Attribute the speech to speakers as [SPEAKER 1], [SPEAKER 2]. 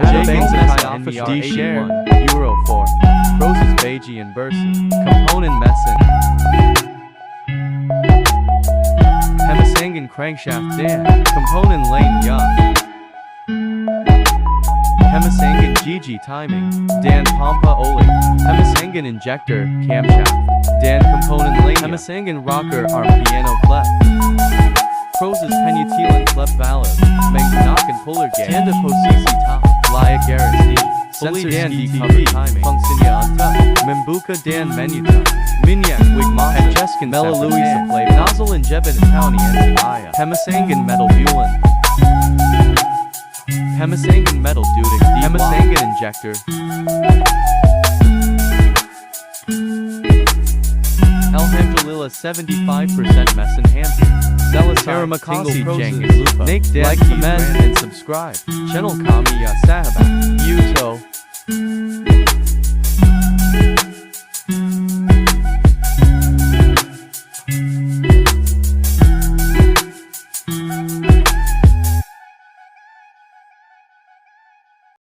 [SPEAKER 1] Nmr81 Euro 4 Process Beji and Bursi Component mesin Hemasangan crankshaft Dan Component lane yacht Hemasangan GG timing Dan Pompa Oli Hemasangan injector camshaft Dan component lane Hemasangan rocker arm piano clef Process penutilan clef valve Magnakan puller gate Tanda posisi top Layak guarantee Sensor dan cover timing Fungsinya untouch Membuka dan menuta Minyak wig master Jeskin melalui supply Nozzle and jebin Italian Aya Hemasangan metal bulan Hemasangan metal dudic Hemasangan injector Alhamdulillah 75% mesin handsome Terima kasih Jeng Like, comment, and subscribe. Channel kami ya sahabat. Yuto.